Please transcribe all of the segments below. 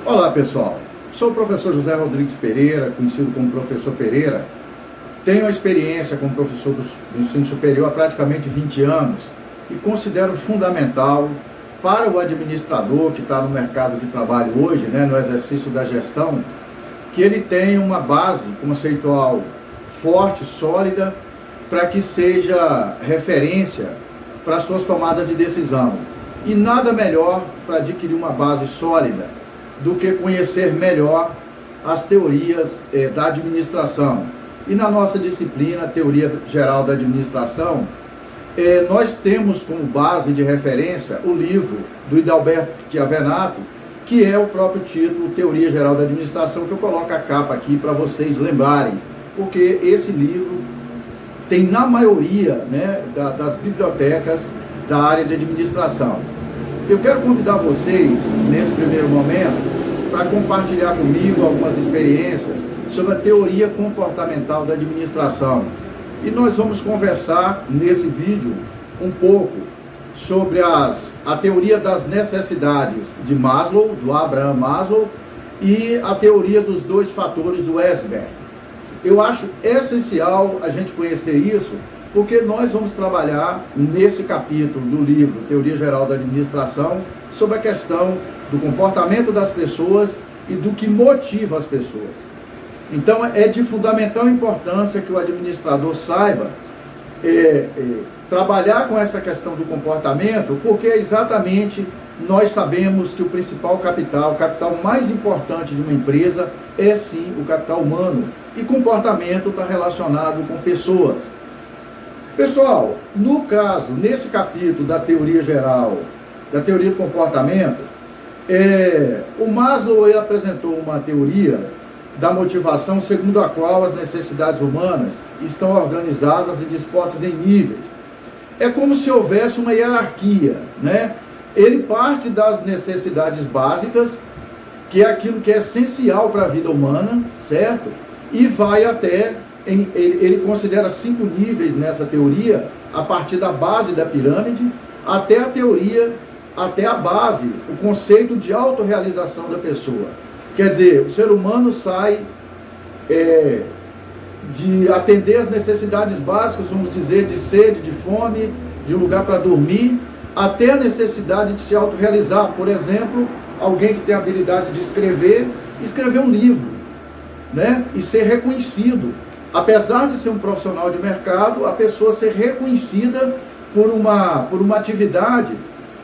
Olá pessoal, sou o professor José Rodrigues Pereira, conhecido como Professor Pereira. Tenho experiência como professor do ensino superior há praticamente 20 anos e considero fundamental para o administrador que está no mercado de trabalho hoje, no exercício da gestão, que ele tenha uma base conceitual forte, sólida, para que seja referência para suas tomadas de decisão. E nada melhor para adquirir uma base sólida do que conhecer melhor as teorias da administração. E na nossa disciplina, Teoria Geral da Administração, nós temos como base de referência o livro do Hidalberto Chiavenato, que é o próprio título Teoria Geral da Administração, que eu coloco a capa aqui para vocês lembrarem, porque esse livro tem na maioria das bibliotecas da área de administração. Eu quero convidar vocês, nesse primeiro momento, para compartilhar comigo algumas experiências sobre a teoria comportamental da administração. E nós vamos conversar nesse vídeo um pouco sobre a teoria das necessidades de Maslow, do Abraham Maslow, e a teoria dos dois fatores do Herzberg. Eu acho essencial a gente conhecer isso, porque nós vamos trabalhar nesse capítulo do livro Teoria Geral da Administração sobre a questão do comportamento das pessoas e do que motiva as pessoas. Então é de fundamental importância que o administrador saiba trabalhar com essa questão do comportamento, porque exatamente nós sabemos que o principal capital, o capital mais importante de uma empresa é sim o capital humano, e comportamento está relacionado com pessoas. Pessoal, no caso, nesse capítulo da teoria geral, da teoria do comportamento, o Maslow ele apresentou uma teoria da motivação segundo a qual as necessidades humanas estão organizadas e dispostas em níveis. É como se houvesse uma hierarquia, Ele parte das necessidades básicas, que é aquilo que é essencial para a vida humana, certo? E vai até, ele considera 5 níveis nessa teoria, a partir da base da pirâmide, até a teoria, até a base, o conceito de autorrealização da pessoa. Quer dizer, o ser humano sai de atender as necessidades básicas, vamos dizer, de sede, de fome, de um lugar para dormir, até a necessidade de se autorrealizar. Por exemplo, alguém que tem a habilidade de escrever um livro, e ser reconhecido. Apesar de ser um profissional de mercado, a pessoa ser reconhecida por uma atividade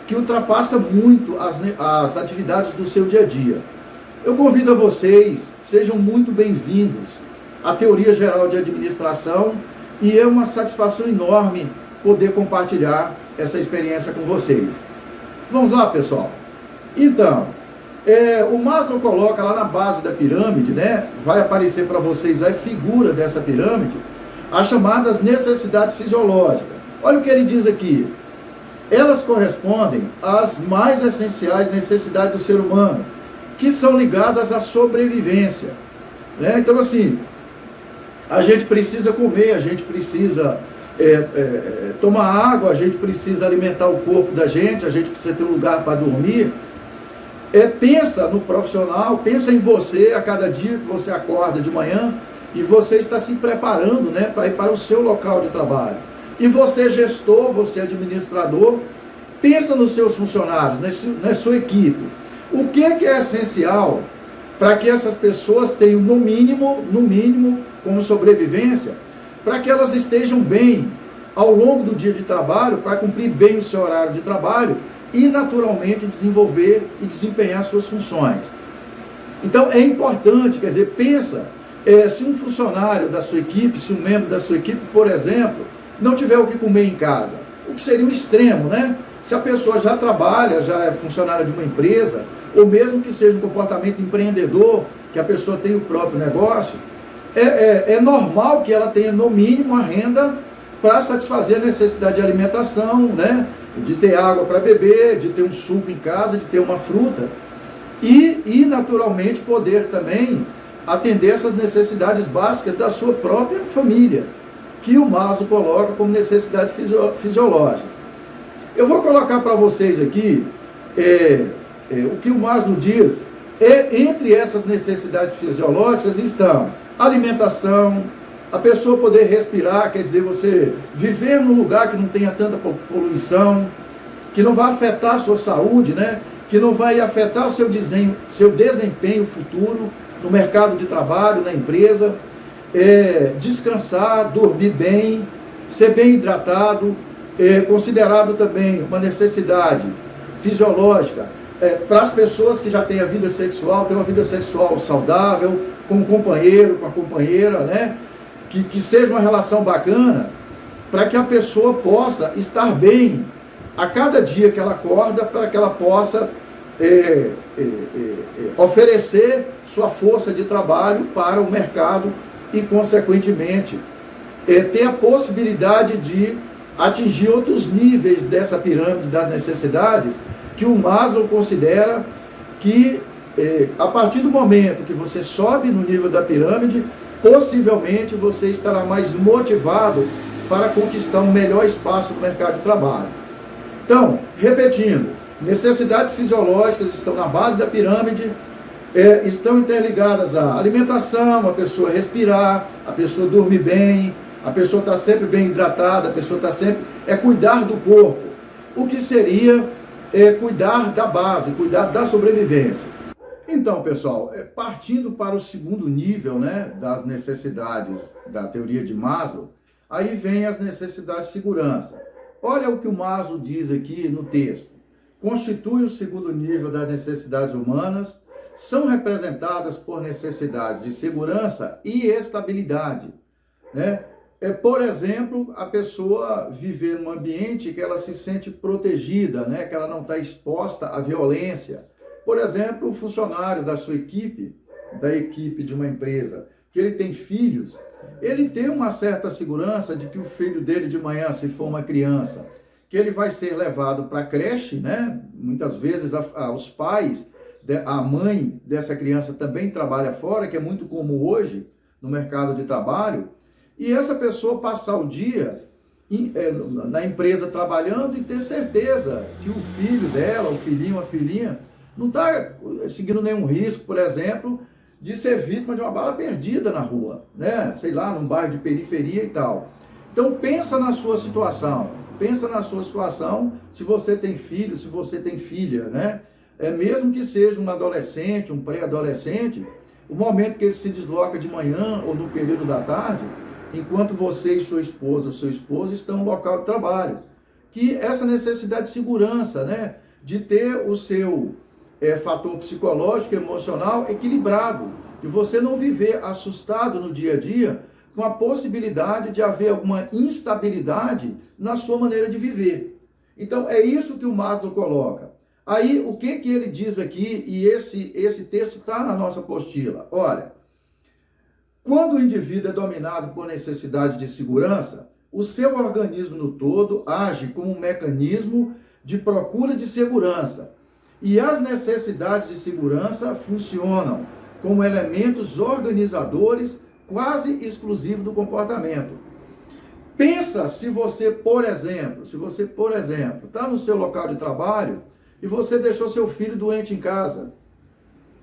que ultrapassa muito as atividades do seu dia a dia. Eu convido a vocês, sejam muito bem-vindos à Teoria Geral de Administração, e é uma satisfação enorme poder compartilhar essa experiência com vocês. Vamos lá, pessoal. Então, o Maslow coloca lá na base da pirâmide, vai aparecer para vocês a figura dessa pirâmide, as chamadas necessidades fisiológicas. Olha o que ele diz aqui. Elas correspondem às mais essenciais necessidades do ser humano, que são ligadas à sobrevivência. Então, assim, a gente precisa comer, a gente precisa tomar água, a gente precisa alimentar o corpo da gente, a gente precisa ter um lugar para dormir. Pensa no profissional, pensa em você a cada dia que você acorda de manhã e você está se preparando para ir para o seu local de trabalho. E você, gestor, você, administrador, pensa nos seus funcionários, na sua equipe. O que é essencial para que essas pessoas tenham, no mínimo, como sobrevivência, para que elas estejam bem ao longo do dia de trabalho, para cumprir bem o seu horário de trabalho e, naturalmente, desenvolver e desempenhar suas funções. Então, é importante, quer dizer, pensa, se um funcionário da sua equipe, se um membro da sua equipe, por exemplo, não tiver o que comer em casa, o que seria um extremo, Se a pessoa já trabalha, já é funcionária de uma empresa, ou mesmo que seja um comportamento empreendedor, que a pessoa tem o próprio negócio, é normal que ela tenha, no mínimo, a renda para satisfazer a necessidade de alimentação, de ter água para beber, de ter um suco em casa, de ter uma fruta, e naturalmente, poder também atender essas necessidades básicas da sua própria família, que o Maslow coloca como necessidade fisiológica. Eu vou colocar para vocês aqui o que o Maslow diz E entre essas necessidades fisiológicas estão alimentação, a pessoa poder respirar, quer dizer, você viver num lugar que não tenha tanta poluição, que não vai afetar a sua saúde, né? Que não vai afetar o seu desempenho futuro no mercado de trabalho, na empresa, descansar, dormir bem, ser bem hidratado, considerado também uma necessidade fisiológica para as pessoas que já têm a vida sexual, têm uma vida sexual saudável, com o companheiro, com a companheira, né? Que seja uma relação bacana, para que a pessoa possa estar bem a cada dia que ela acorda, para que ela possa oferecer sua força de trabalho para o mercado e, consequentemente, ter a possibilidade de atingir outros níveis dessa pirâmide das necessidades que o Maslow considera que, a partir do momento que você sobe no nível da pirâmide, possivelmente você estará mais motivado para conquistar um melhor espaço no mercado de trabalho. Então, repetindo, necessidades fisiológicas estão na base da pirâmide, estão interligadas à alimentação, a pessoa respirar, a pessoa dormir bem, a pessoa está sempre bem hidratada, a pessoa está sempre... cuidar do corpo. O que seria cuidar da base, cuidar da sobrevivência. Então, pessoal, partindo para o segundo nível, né, das necessidades da teoria de Maslow, aí vem as necessidades de segurança. Olha o que o Maslow diz aqui no texto. Constitui o segundo nível das necessidades humanas, são representadas por necessidades de segurança e estabilidade, né? Por exemplo, a pessoa viver num ambiente que ela se sente protegida, né? Que ela não está exposta à violência. Por exemplo, o funcionário da sua equipe, da equipe de uma empresa, que ele tem filhos, ele tem uma certa segurança de que o filho dele de manhã, se for uma criança, que ele vai ser levado para a creche, né? Muitas vezes os pais, a mãe dessa criança também trabalha fora, que é muito comum hoje no mercado de trabalho, e essa pessoa passar o dia na empresa trabalhando e ter certeza que o filho dela, o filhinho, a filhinha, não está seguindo nenhum risco, por exemplo, de ser vítima de uma bala perdida na rua, né? Sei lá, num bairro de periferia e tal. Então pensa na sua situação, se você tem filho, se você tem filha, né? Mesmo que seja um adolescente, um pré-adolescente, o momento que ele se desloca de manhã ou no período da tarde, enquanto você e sua esposa ou seu esposo estão no local de trabalho. Que essa necessidade de segurança, né? De ter o seu fator psicológico, emocional equilibrado, de você não viver assustado no dia a dia com a possibilidade de haver alguma instabilidade na sua maneira de viver. Então, é isso que o Maslow coloca. Aí, o que ele diz aqui, e esse texto está na nossa apostila. Olha, quando o indivíduo é dominado por necessidades de segurança, o seu organismo no todo age como um mecanismo de procura de segurança. E as necessidades de segurança funcionam como elementos organizadores quase exclusivos do comportamento. Pensa se você, por exemplo, está no seu local de trabalho e você deixou seu filho doente em casa,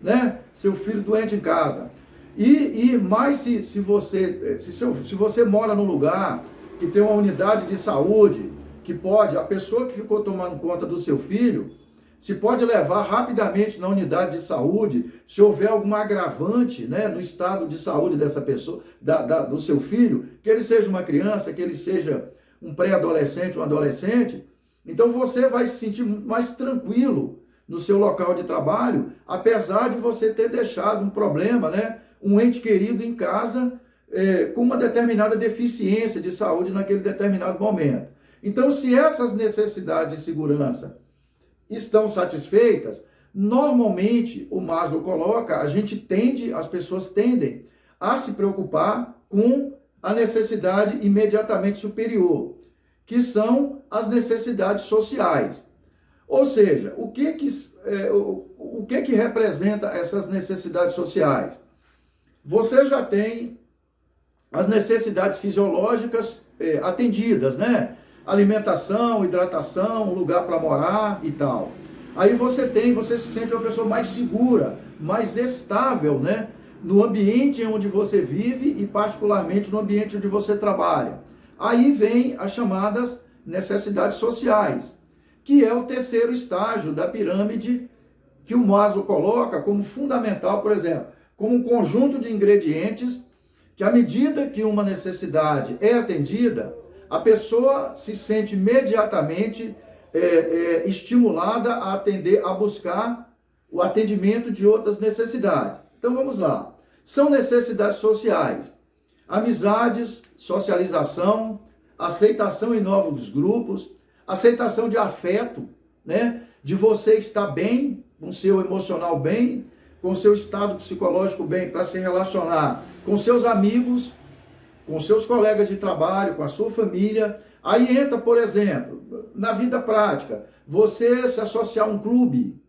né? Seu filho doente em casa. E mais se você mora num lugar que tem uma unidade de saúde, que pode, a pessoa que ficou tomando conta do seu filho, se pode levar rapidamente na unidade de saúde, se houver algum agravante, né, no estado de saúde dessa pessoa, do seu filho, que ele seja uma criança, que ele seja um pré-adolescente, um adolescente, então você vai se sentir mais tranquilo no seu local de trabalho, apesar de você ter deixado um problema, né, um ente querido em casa com uma determinada deficiência de saúde naquele determinado momento. Então, se essas necessidades de segurança estão satisfeitas, normalmente, o Maslow coloca, as pessoas tendem a se preocupar com a necessidade imediatamente superior, que são as necessidades sociais. Ou seja, o que representa essas necessidades sociais? Você já tem as necessidades fisiológicas atendidas, né? Alimentação, hidratação, um lugar para morar e tal. Aí você se sente uma pessoa mais segura, mais estável, né? No ambiente onde você vive e particularmente no ambiente onde você trabalha. Aí vem as chamadas necessidades sociais, que é o terceiro estágio da pirâmide que o Maslow coloca como fundamental, por exemplo, como um conjunto de ingredientes que, à medida que uma necessidade é atendida, a pessoa se sente imediatamente estimulada a atender, a buscar o atendimento de outras necessidades. Então vamos lá. São necessidades sociais: amizades, socialização, aceitação em novos grupos, aceitação de afeto, né? De você estar bem, com o seu emocional bem, com o seu estado psicológico bem, para se relacionar com seus amigos, com seus colegas de trabalho, com a sua família. Aí entra, por exemplo, na vida prática, você se associar a um clube,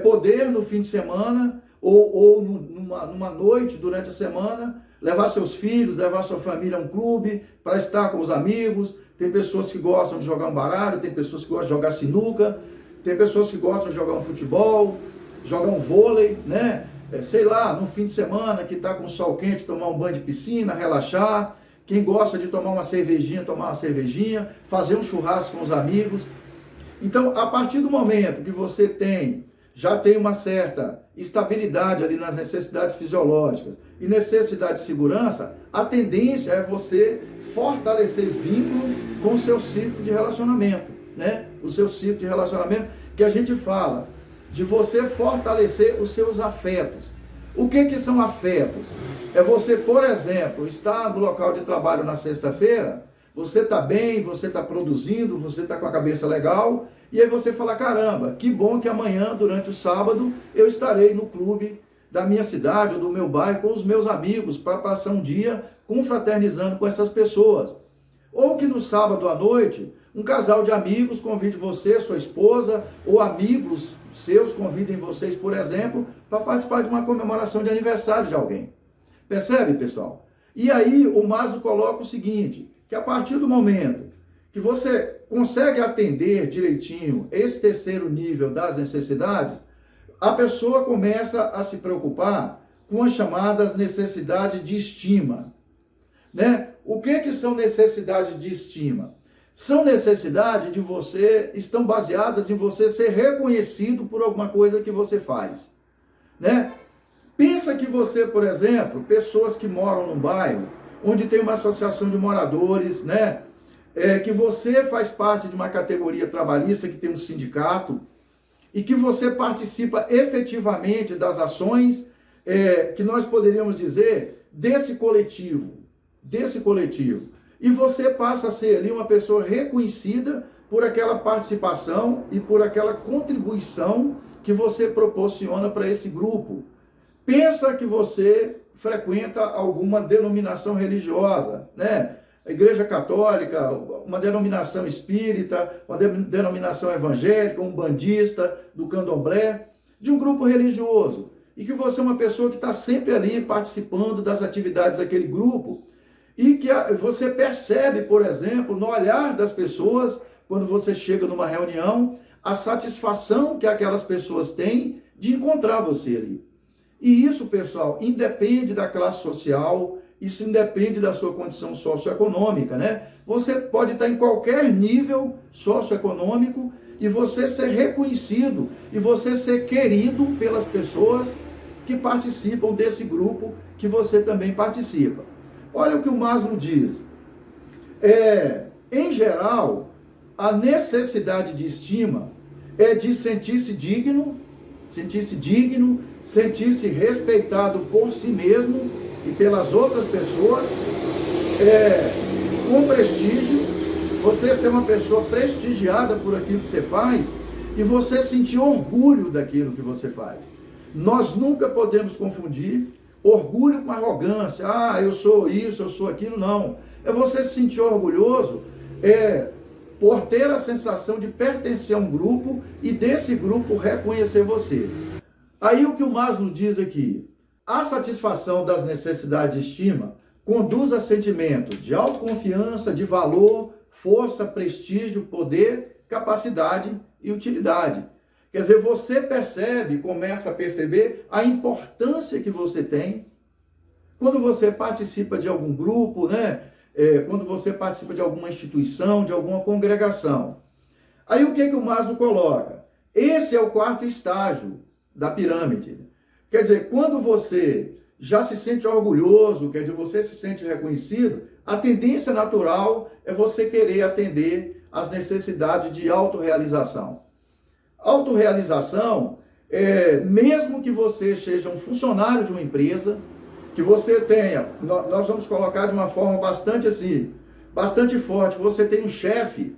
poder no fim de semana ou numa noite durante a semana, levar seus filhos, levar sua família a um clube para estar com os amigos. Tem pessoas que gostam de jogar um baralho, tem pessoas que gostam de jogar sinuca, tem pessoas que gostam de jogar um futebol, jogar um vôlei, né? Sei lá, no fim de semana que está com o sol quente, tomar um banho de piscina, relaxar. Quem gosta de tomar uma cervejinha, fazer um churrasco com os amigos. Então, a partir do momento que você já tem uma certa estabilidade ali nas necessidades fisiológicas e necessidade de segurança, a tendência é você fortalecer vínculo com o seu ciclo de relacionamento, né? O seu ciclo de relacionamento, que a gente fala de você fortalecer os seus afetos. O que são afetos? É você, por exemplo, estar no local de trabalho na sexta-feira, você está bem, você está produzindo, você está com a cabeça legal, e aí você fala: caramba, que bom que amanhã, durante o sábado, eu estarei no clube da minha cidade ou do meu bairro com os meus amigos para passar um dia confraternizando com essas pessoas. Ou que no sábado à noite, um casal de amigos convide você, sua esposa, ou amigos seus convidem vocês, por exemplo, para participar de uma comemoração de aniversário de alguém. Percebe, pessoal? E aí o Maslow coloca o seguinte, que a partir do momento que você consegue atender direitinho esse terceiro nível das necessidades, a pessoa começa a se preocupar com as chamadas necessidades de estima, né? O que são necessidades de estima? São necessidades de você, estão baseadas em você ser reconhecido por alguma coisa que você faz, né? Pensa que você, por exemplo, pessoas que moram num bairro, onde tem uma associação de moradores, né? Que você faz parte de uma categoria trabalhista que tem um sindicato e que você participa efetivamente das ações que nós poderíamos dizer desse coletivo. E você passa a ser ali uma pessoa reconhecida por aquela participação e por aquela contribuição que você proporciona para esse grupo. Pensa que você frequenta alguma denominação religiosa, né? A Igreja Católica, uma denominação espírita, uma denominação evangélica, um bandista, do candomblé, de um grupo religioso. E que você é uma pessoa que está sempre ali participando das atividades daquele grupo. E que você percebe, por exemplo, no olhar das pessoas, quando você chega numa reunião, a satisfação que aquelas pessoas têm de encontrar você ali. E isso, pessoal, independe da classe social, isso independe da sua condição socioeconômica, né? Você pode estar em qualquer nível socioeconômico e você ser reconhecido e você ser querido pelas pessoas que participam desse grupo que você também participa. Olha o que o Maslow diz. Em geral, a necessidade de estima é de sentir-se digno, sentir-se respeitado por si mesmo e pelas outras pessoas, com prestígio, você ser uma pessoa prestigiada por aquilo que você faz e você sentir orgulho daquilo que você faz. Nós nunca podemos confundir orgulho com arrogância. Eu sou isso, eu sou aquilo. Não. É você se sentir orgulhoso por ter a sensação de pertencer a um grupo e desse grupo reconhecer você. Aí o que o Maslow diz aqui: a satisfação das necessidades de estima conduz a sentimento de autoconfiança, de valor, força, prestígio, poder, capacidade e utilidade. Quer dizer, você percebe, começa a perceber a importância que você tem quando você participa de algum grupo, né? Quando você participa de alguma instituição, de alguma congregação. Aí o que o Maslow coloca? Esse é o quarto estágio da pirâmide. Quer dizer, quando você já se sente orgulhoso, quer dizer, você se sente reconhecido, a tendência natural é você querer atender às necessidades de autorrealização. Autorrealização, mesmo que você seja um funcionário de uma empresa, que você tenha, nós vamos colocar de uma forma bastante forte, que você tem um chefe,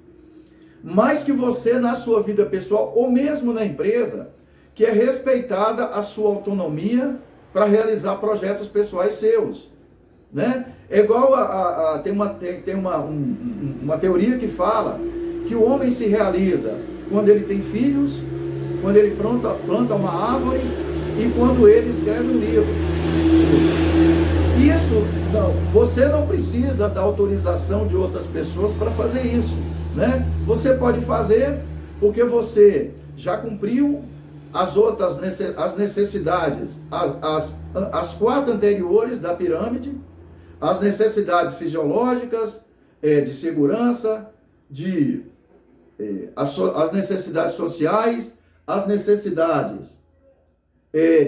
mas que você na sua vida pessoal, ou mesmo na empresa, que é respeitada a sua autonomia para realizar projetos pessoais seus, né? É igual tem uma teoria que fala que o homem se realiza quando ele tem filhos, quando ele planta uma árvore e quando ele escreve um livro. Isso, não, você não precisa da autorização de outras pessoas para fazer isso, né? Você pode fazer porque você já cumpriu as necessidades, as quatro anteriores da pirâmide, as necessidades fisiológicas, de segurança, as necessidades sociais, as necessidades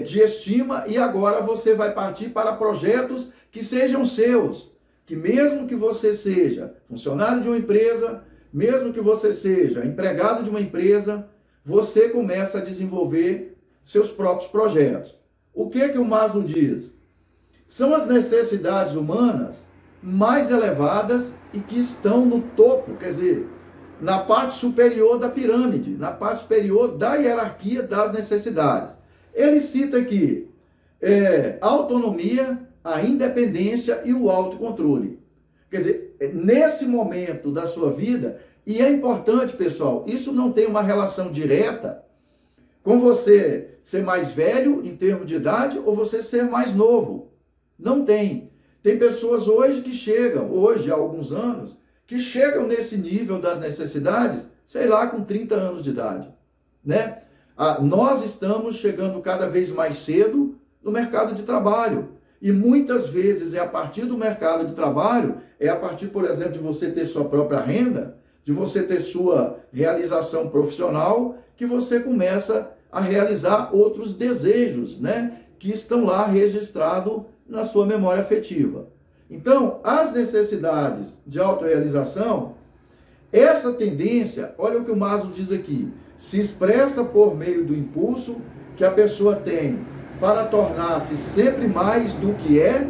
de estima, e agora você vai partir para projetos que sejam seus, que mesmo que você seja funcionário de uma empresa, mesmo que você seja empregado de uma empresa, você começa a desenvolver seus próprios projetos. O que o Maslow diz? São as necessidades humanas mais elevadas e que estão no topo, quer dizer, na parte superior da pirâmide, na parte superior da hierarquia das necessidades. Ele cita aqui a autonomia, a independência e o autocontrole. Quer dizer, nesse momento da sua vida, e é importante, pessoal, isso não tem uma relação direta com você ser mais velho em termos de idade ou você ser mais novo. Não tem. Tem pessoas hoje que chegam, há alguns anos, que chegam nesse nível das necessidades, sei lá, com 30 anos de idade, né? Nós estamos chegando cada vez mais cedo no mercado de trabalho. E muitas vezes é a partir do mercado de trabalho, é a partir, por exemplo, de você ter sua própria renda, de você ter sua realização profissional, que você começa a realizar outros desejos, né? Que estão lá registrados na sua memória afetiva. Então, as necessidades de autorrealização, essa tendência, olha o que o Maslow diz aqui, se expressa por meio do impulso que a pessoa tem para tornar-se sempre mais do que é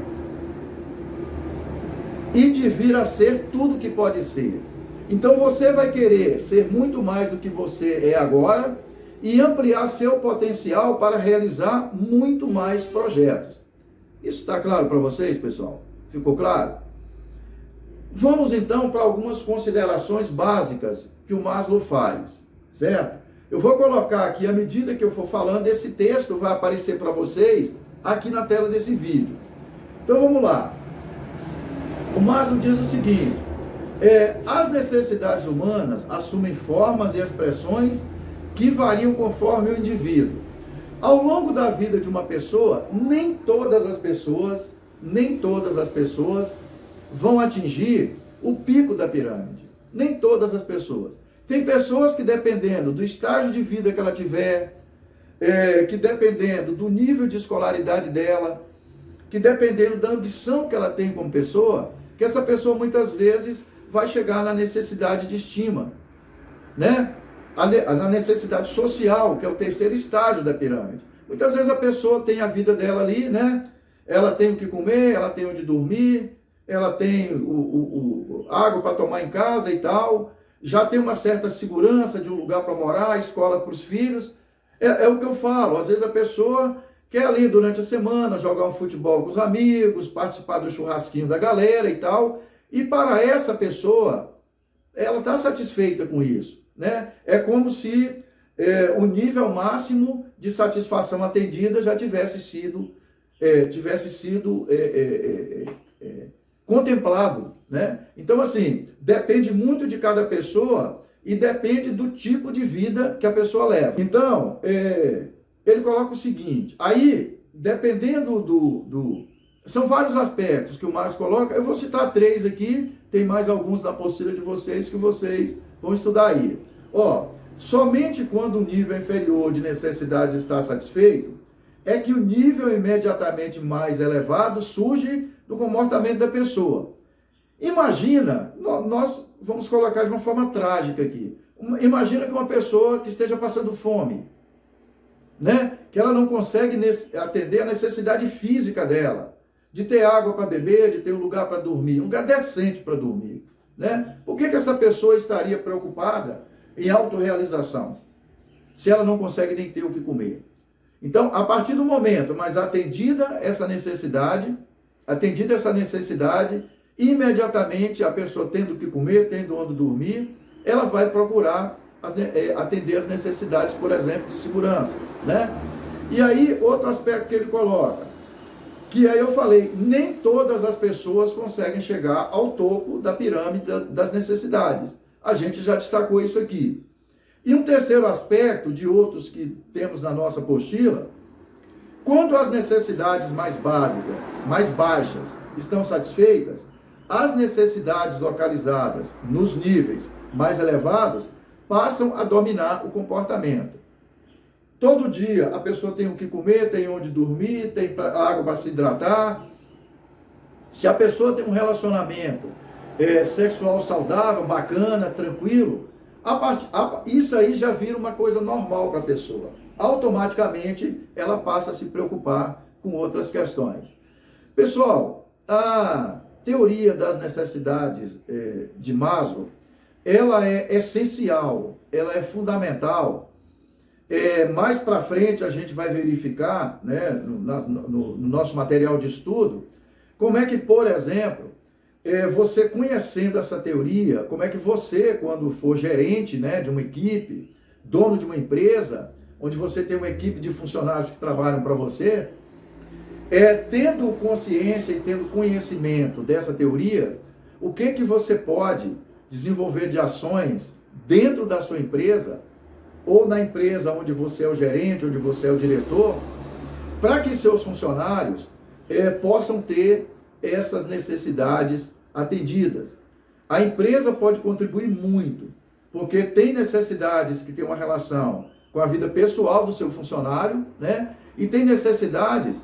e de vir a ser tudo que pode ser. Então você vai querer ser muito mais do que você é agora e ampliar seu potencial para realizar muito mais projetos. Isso está claro para vocês, pessoal? Ficou claro? Vamos então para algumas considerações básicas que o Maslow faz, certo? Eu vou colocar aqui, à medida que eu for falando, esse texto vai aparecer para vocês aqui na tela desse vídeo. Então vamos lá. O Maslow diz o seguinte, as necessidades humanas assumem formas e expressões que variam conforme o indivíduo. Ao longo da vida de uma pessoa, nem todas as pessoas vão atingir o pico da pirâmide. Nem todas as pessoas. Tem pessoas que, dependendo do estágio de vida que ela tiver, que dependendo do nível de escolaridade dela, que dependendo da ambição que ela tem como pessoa, que essa pessoa muitas vezes vai chegar na necessidade de estima, né? Na necessidade social, que é o terceiro estágio da pirâmide. Muitas vezes a pessoa tem a vida dela ali, né? Ela tem o que comer, ela tem onde dormir, ela tem água para tomar em casa e tal, já tem uma certa segurança de um lugar para morar, escola para os filhos. É o que eu falo, às vezes a pessoa quer ali durante a semana jogar um futebol com os amigos, participar do churrasquinho da galera e tal, e para essa pessoa, ela está satisfeita com isso, né? É como se o nível máximo de satisfação atendida já tivesse sido contemplado, né? Então, assim, depende muito de cada pessoa e depende do tipo de vida que a pessoa leva. Então, ele coloca o seguinte, aí, dependendo são vários aspectos que o Márcio coloca, eu vou citar 3 aqui, tem mais alguns na apostila de vocês que vocês vão estudar aí. Ó, somente quando o nível inferior de necessidade está satisfeito, é que o nível imediatamente mais elevado surge do comportamento da pessoa. Imagina, nós vamos colocar de uma forma trágica aqui, imagina que uma pessoa que esteja passando fome, né? Que ela não consegue atender a necessidade física dela, de ter água para beber, de ter um lugar para dormir, um lugar decente para dormir, né? Por que essa pessoa estaria preocupada em autorrealização, se ela não consegue nem ter o que comer? Então, a partir do momento, mas atendida essa necessidade, imediatamente a pessoa tendo o que comer, tendo onde dormir, ela vai procurar atender as necessidades, por exemplo, de segurança, né? E aí, outro aspecto que ele coloca, que aí eu falei, nem todas as pessoas conseguem chegar ao topo da pirâmide das necessidades. A gente já destacou isso aqui. E um terceiro aspecto de outros que temos na nossa apostila, quando as necessidades mais básicas, mais baixas, estão satisfeitas, as necessidades localizadas nos níveis mais elevados passam a dominar o comportamento. Todo dia a pessoa tem o que comer, tem onde dormir, tem água para se hidratar. Se a pessoa tem um relacionamento sexual saudável, bacana, tranquilo, isso aí já vira uma coisa normal para a pessoa. Automaticamente ela passa a se preocupar com outras questões. Pessoal, a teoria das necessidades de Maslow, ela é essencial, ela é fundamental. Mais para frente a gente vai verificar, né, no nosso material de estudo, como é que, por exemplo, você conhecendo essa teoria, como é que você, quando for gerente, né, de uma equipe, dono de uma empresa, onde você tem uma equipe de funcionários que trabalham para você, tendo consciência e tendo conhecimento dessa teoria, o que você pode desenvolver de ações dentro da sua empresa, ou na empresa onde você é o gerente, onde você é o diretor, para que seus funcionários possam ter essas necessidades atendidas. A empresa pode contribuir muito, porque tem necessidades que têm uma relação com a vida pessoal do seu funcionário, né? E tem necessidades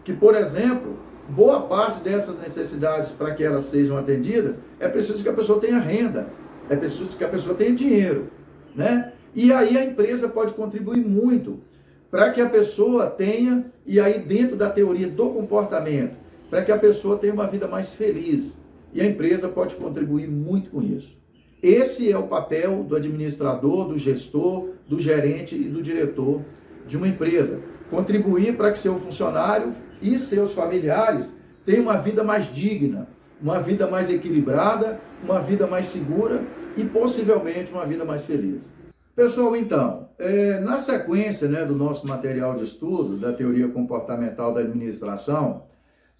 que, por exemplo, boa parte dessas necessidades, para que elas sejam atendidas, é preciso que a pessoa tenha renda, é preciso que a pessoa tenha dinheiro, né? E aí a empresa pode contribuir muito para que a pessoa tenha, e aí dentro da teoria do comportamento, para que a pessoa tenha uma vida mais feliz. E a empresa pode contribuir muito com isso. Esse é o papel do administrador, do gestor, do gerente e do diretor de uma empresa. Contribuir para que seu funcionário e seus familiares tenham uma vida mais digna, uma vida mais equilibrada, uma vida mais segura e possivelmente uma vida mais feliz. Pessoal, então, na sequência, né, do nosso material de estudo, da teoria comportamental da administração,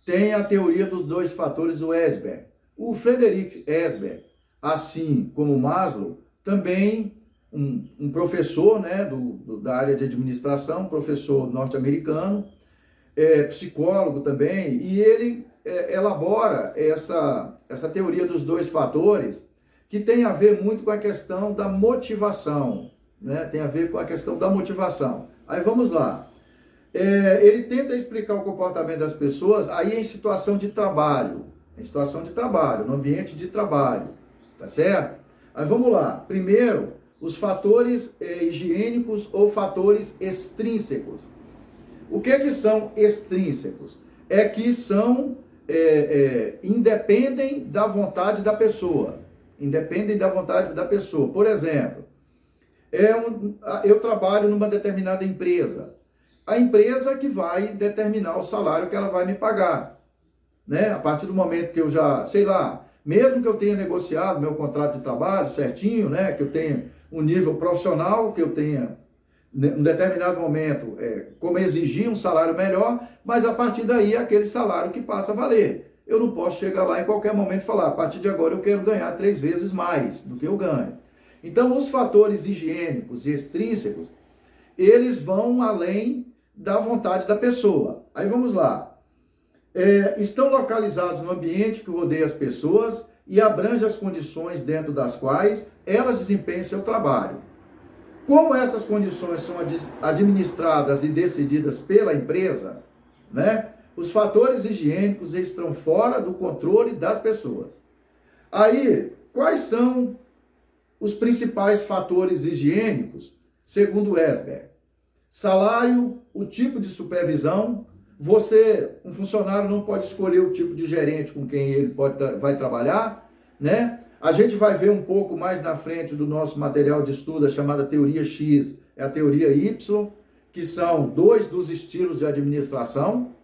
tem a teoria dos 2 fatores do Esberg. O Frederick Esberg, assim como o Maslow, também um professor, né, da área de administração, professor norte-americano, psicólogo também, e ele elabora essa teoria dos 2 fatores, que tem a ver muito com a questão da motivação, né? Tem a ver com a questão da motivação. Aí vamos lá. Ele tenta explicar o comportamento das pessoas aí em situação de trabalho, no ambiente de trabalho, tá certo? Aí vamos lá. Primeiro, os fatores higiênicos ou fatores extrínsecos. O que são extrínsecos? É que são independem da vontade da pessoa. Independem da vontade da pessoa. Por exemplo, eu trabalho numa determinada empresa. A empresa que vai determinar o salário que ela vai me pagar, né? A partir do momento que eu já, sei lá, mesmo que eu tenha negociado meu contrato de trabalho certinho, né? Que eu tenha um nível profissional, que eu tenha, em um determinado momento, como exigir um salário melhor, mas a partir daí é aquele salário que passa a valer. Eu não posso chegar lá em qualquer momento e falar, a partir de agora eu quero ganhar 3 vezes mais do que eu ganho. Então, os fatores higiênicos e extrínsecos, eles vão além da vontade da pessoa. Aí vamos lá. Estão localizados no ambiente que rodeia as pessoas e abrange as condições dentro das quais elas desempenham seu trabalho. Como essas condições são administradas e decididas pela empresa, né, os fatores higiênicos estão fora do controle das pessoas. Aí, quais são os principais fatores higiênicos, segundo Esber? Salário, o tipo de supervisão. Um funcionário não pode escolher o tipo de gerente com quem ele vai trabalhar, né? A gente vai ver um pouco mais na frente do nosso material de estudo, a chamada teoria X, é a teoria Y, que são 2 dos estilos de administração,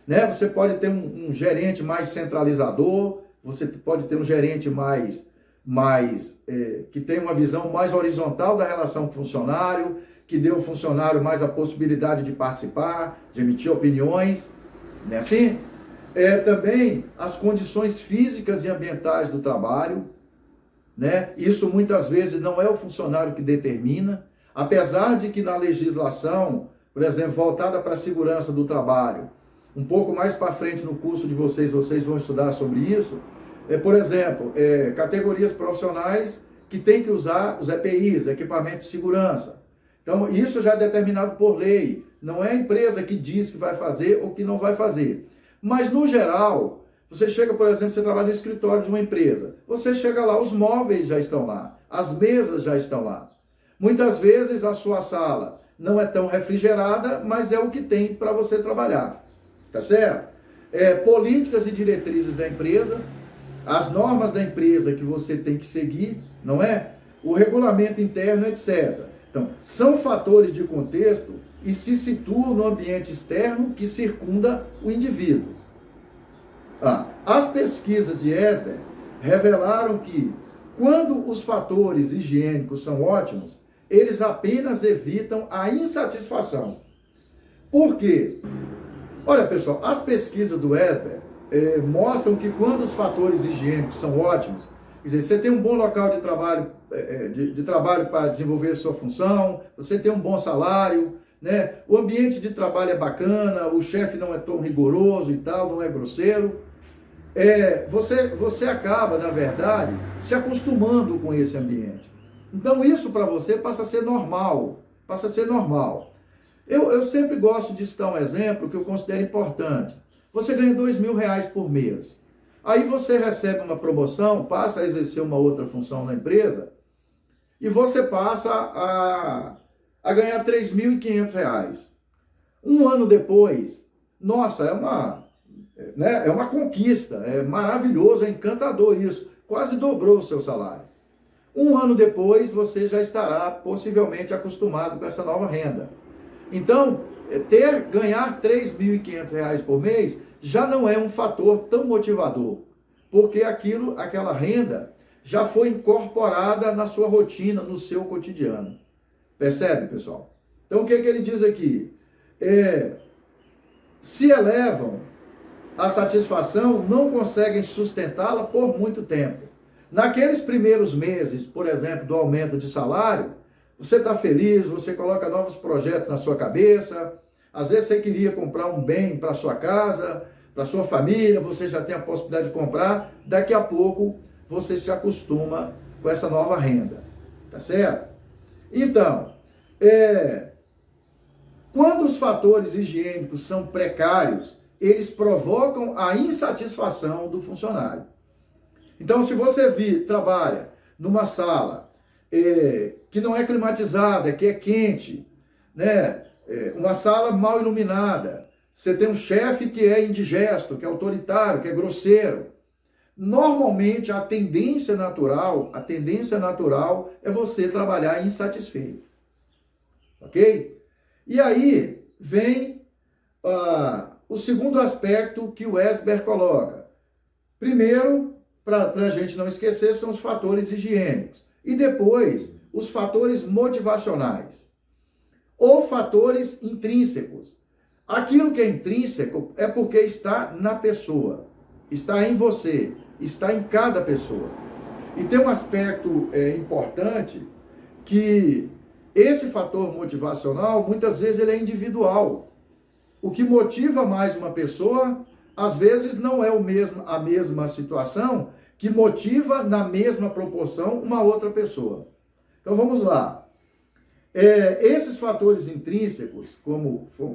né? Você pode ter um gerente mais centralizador, você pode ter um gerente que tem uma visão mais horizontal da relação com o funcionário, que dê ao funcionário mais a possibilidade de participar, de emitir opiniões, não é assim? Também as condições físicas e ambientais do trabalho, né? Isso muitas vezes não é o funcionário que determina, apesar de que na legislação, por exemplo, voltada para a segurança do trabalho, um pouco mais para frente no curso de vocês vão estudar sobre isso, por exemplo, categorias profissionais que têm que usar os EPIs, equipamentos de segurança. Então, isso já é determinado por lei. Não é a empresa que diz que vai fazer ou que não vai fazer. Mas, no geral, você chega, por exemplo, você trabalha no escritório de uma empresa. Você chega lá, os móveis já estão lá. As mesas já estão lá. Muitas vezes, a sua sala não é tão refrigerada, mas é o que tem para você trabalhar. Tá certo? Políticas e diretrizes da empresa, as normas da empresa que você tem que seguir, não é? O regulamento interno, etc. Então, são fatores de contexto e se situam no ambiente externo que circunda o indivíduo. As pesquisas de Esber revelaram que, quando os fatores higiênicos são ótimos, eles apenas evitam a insatisfação. Por quê? Olha, pessoal, as pesquisas do Esber mostram que quando os fatores higiênicos são ótimos, quer dizer, você tem um bom local de trabalho para desenvolver a sua função, você tem um bom salário, né? O ambiente de trabalho é bacana, o chefe não é tão rigoroso e tal, não é grosseiro. Você acaba, na verdade, se acostumando com esse ambiente. Então isso para você passa a ser normal, Eu sempre gosto de citar um exemplo que eu considero importante. Você ganha R$2.000 por mês. Aí você recebe uma promoção, passa a exercer uma outra função na empresa e você passa a ganhar R$3.500. Um ano depois, nossa, é uma conquista, é maravilhoso, é encantador isso. Quase dobrou o seu salário. Um ano depois, você já estará possivelmente acostumado com essa nova renda. Então, ganhar R$3.500 por mês já não é um fator tão motivador, porque aquela renda já foi incorporada na sua rotina, no seu cotidiano. Percebe, pessoal? Então, o que ele diz aqui? Se elevam a satisfação, não conseguem sustentá-la por muito tempo. Naqueles primeiros meses, por exemplo, do aumento de salário, você está feliz, você coloca novos projetos na sua cabeça, às vezes você queria comprar um bem para sua casa, para sua família, você já tem a possibilidade de comprar, daqui a pouco você se acostuma com essa nova renda, tá certo? Então, quando os fatores higiênicos são precários, eles provocam a insatisfação do funcionário. Então, se você trabalha numa sala que não é climatizada, que é quente, né? Uma sala mal iluminada, você tem um chefe que é indigesto, que é autoritário, que é grosseiro. Normalmente, a tendência natural é você trabalhar insatisfeito. Ok? E aí vem o segundo aspecto que o Esber coloca. Primeiro, para a gente não esquecer, são os fatores higiênicos. E depois, os fatores motivacionais. Ou fatores intrínsecos. Aquilo que é intrínseco é porque está na pessoa, está em você, está em cada pessoa. E tem um aspecto importante, que esse fator motivacional, muitas vezes ele é individual. O que motiva mais uma pessoa, às vezes não é a mesma situação que motiva na mesma proporção uma outra pessoa. Então vamos lá. Esses fatores intrínsecos,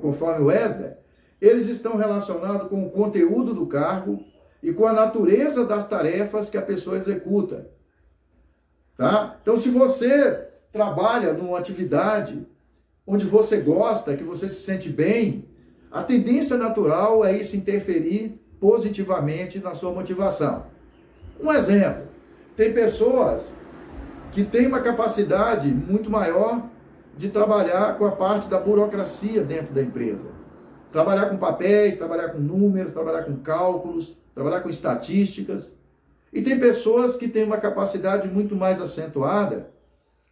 conforme o Esber, eles estão relacionados com o conteúdo do cargo e com a natureza das tarefas que a pessoa executa. Tá? Então, se você trabalha numa atividade onde você gosta, que você se sente bem, a tendência natural é isso interferir positivamente na sua motivação. Um exemplo, tem pessoas que têm uma capacidade muito maior de trabalhar com a parte da burocracia dentro da empresa. Trabalhar com papéis, trabalhar com números, trabalhar com cálculos, trabalhar com estatísticas. E tem pessoas que têm uma capacidade muito mais acentuada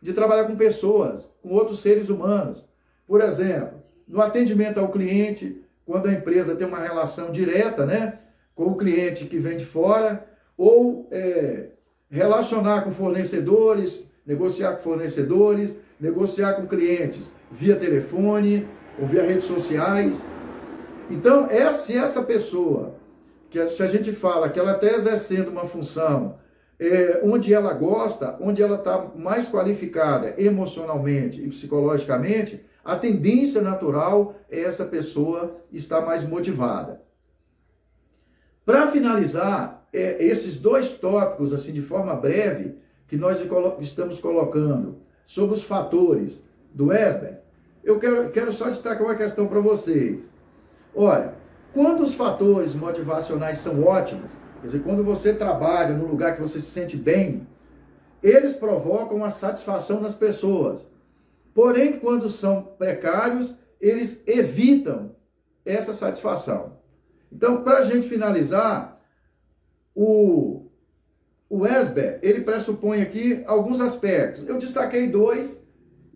de trabalhar com pessoas, com outros seres humanos. Por exemplo, no atendimento ao cliente, quando a empresa tem uma relação direta, né, com o cliente que vem de fora, ou relacionar com fornecedores, negociar com fornecedores, negociar com clientes via telefone ou via redes sociais. Então, se essa pessoa, que se a gente fala que ela está exercendo uma função onde ela gosta, onde ela está mais qualificada emocionalmente e psicologicamente, a tendência natural é essa pessoa estar mais motivada. Para finalizar, esses dois tópicos, assim, de forma breve, que nós estamos colocando sobre os fatores do Esber, eu quero só destacar uma questão para vocês. Olha, quando os fatores motivacionais são ótimos, quer dizer, quando você trabalha num lugar que você se sente bem, eles provocam a satisfação das pessoas. Porém, quando são precários, eles evitam essa satisfação. Então, para a gente finalizar, o Esber, ele pressupõe aqui alguns aspectos. Eu destaquei dois,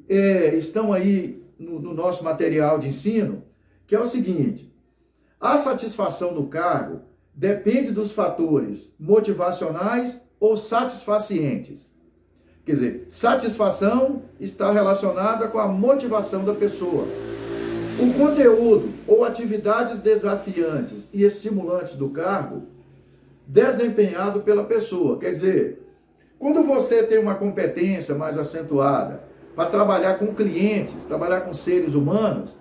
estão aí no nosso material de ensino, que é o seguinte: a satisfação no cargo depende dos fatores motivacionais ou satisfacientes. Quer dizer, satisfação está relacionada com a motivação da pessoa. O conteúdo ou atividades desafiantes e estimulantes do cargo desempenhado pela pessoa. Quer dizer, quando você tem uma competência mais acentuada para trabalhar com clientes, trabalhar com seres humanos,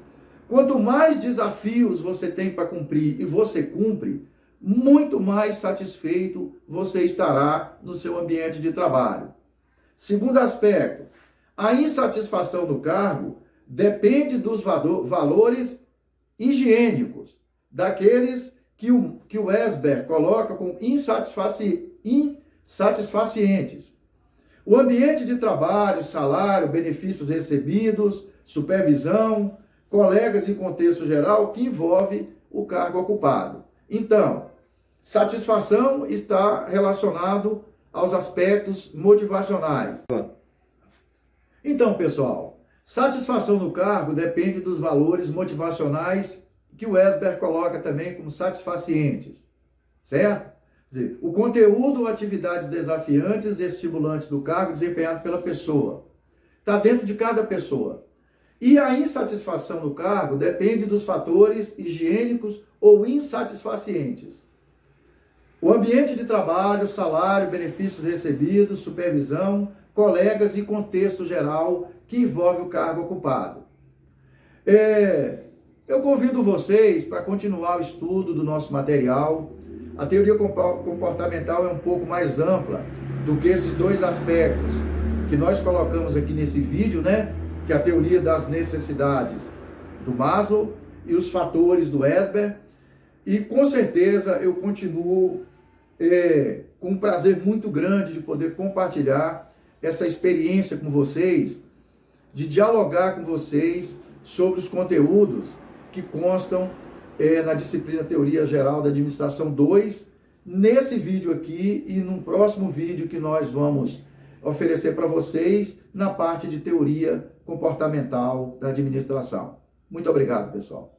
quanto mais desafios você tem para cumprir e você cumpre, muito mais satisfeito você estará no seu ambiente de trabalho. Segundo aspecto, a insatisfação do cargo depende dos valores higiênicos, daqueles que o Esber coloca como insatisfacientes. O ambiente de trabalho, salário, benefícios recebidos, supervisão, colegas e contexto geral que envolve o cargo ocupado. Então, satisfação está relacionado aos aspectos motivacionais. Então, pessoal, satisfação no cargo depende dos valores motivacionais que o Esber coloca também como satisfacientes, certo? Quer dizer, o conteúdo ou atividades desafiantes e estimulantes do cargo desempenhado pela pessoa. Está dentro de cada pessoa. E a insatisfação no cargo depende dos fatores higiênicos ou insatisfacientes. O ambiente de trabalho, salário, benefícios recebidos, supervisão, colegas e contexto geral que envolve o cargo ocupado. Eu convido vocês para continuar o estudo do nosso material. A teoria comportamental é um pouco mais ampla do que esses dois aspectos que nós colocamos aqui nesse vídeo, né? Que é a teoria das necessidades do Maslow e os fatores do Esber. E com certeza eu continuo com um prazer muito grande de poder compartilhar essa experiência com vocês, de dialogar com vocês sobre os conteúdos que constam na disciplina Teoria Geral da Administração 2, nesse vídeo aqui e num próximo vídeo que nós vamos oferecer para vocês na parte de Teoria Comportamental da Administração. Muito obrigado, pessoal.